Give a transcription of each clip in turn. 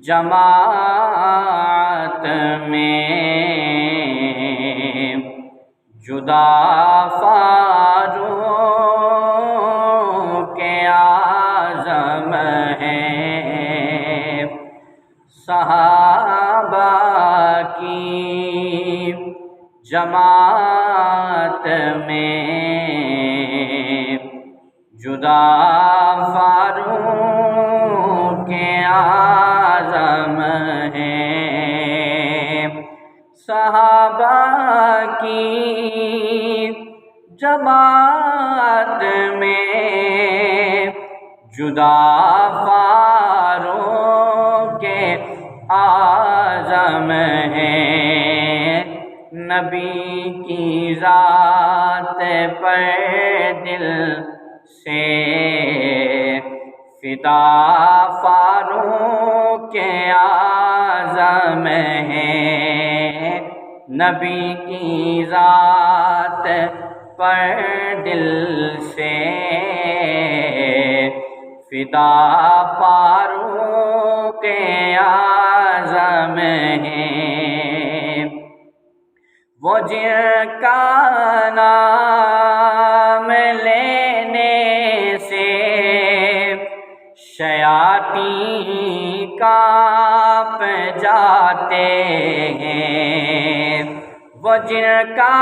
جماعت میں جدا فاروق اعظم ہیں، صحابہ کی جماعت میں جدا فاروق اعظم ہیں، صحابہ کی جماعت میں جدا فاروق اعظم ہیں، نبی کی ذات پر دل سے فدا فاروق اعظم ہیں، نبی کی ذات پر دل سے فدا فاروق اعظم ہیں، وہ جن کا نام لینے سے شیاطین کانپ جاتے ہیں، وہ جن کا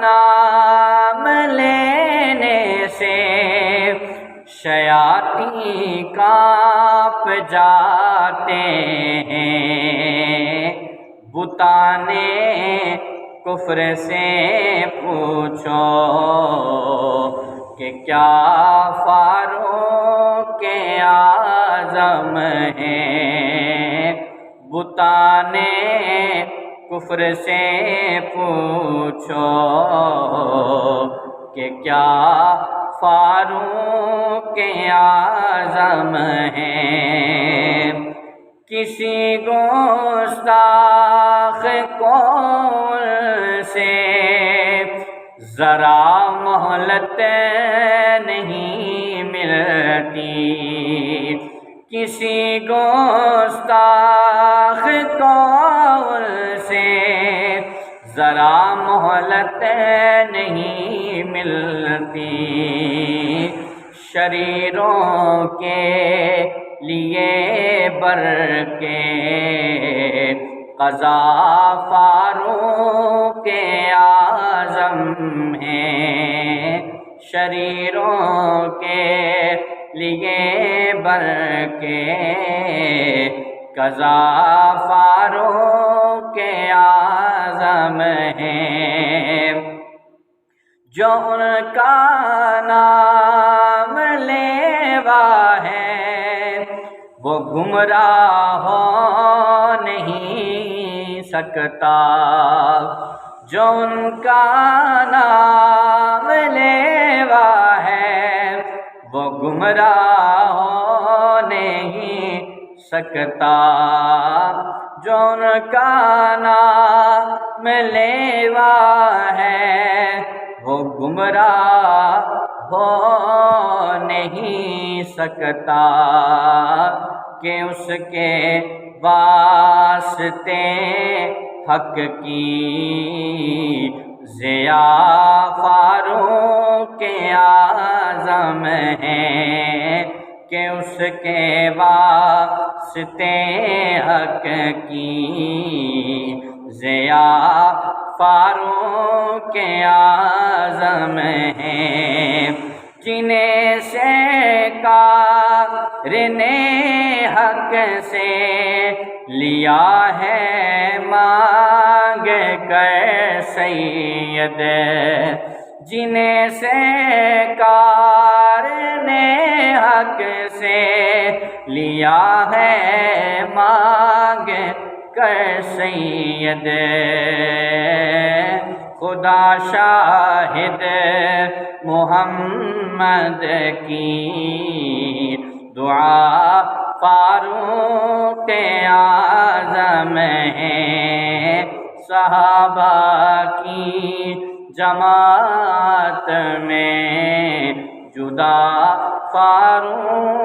نام لینے سے شیاطین کانپ جاتے ہیں، بتانے کفر سے پوچھو کہ کیا فاروق اعظم ہیں، بتانے کفر سے پوچھو کہ کیا فاروق اعظم ہیں، کسی گستاخ قول سے ذرا مہلت نہیں ملتی، کسی گستاخ قول سے ذرا مہلت نہیں ملتی، شریروں کے لیے بر کے قضا فاروق اعظم ہیں، شریروں کے لیے بر کے قضا فاروق اعظم ہیں، جو ان کا نام لیوا ہے وہ گمراہ ہو نہیں سکتا، جو ان کا نام لیوا ہے وہ گمراہ ہو نہیں سکتا، جو ان کا نام لیوا ہے وہ گمراہ ہو نہیں سکتا، کہ اس کے واسطے حق کی ضیا فاروق اعظم ہیں، کہ اس کے واسطے حق کی ضیا فاروق اعظم ہیں، جنہیں سے کار نے حق سے لیا ہے مانگ کر سید، جنہیں سے کار نے حق سے لیا ہے مانگ کر سید، خدا شاہد محمد کی دعا فاروق اعظم ہیں، صحابہ کی جماعت میں جدا فاروق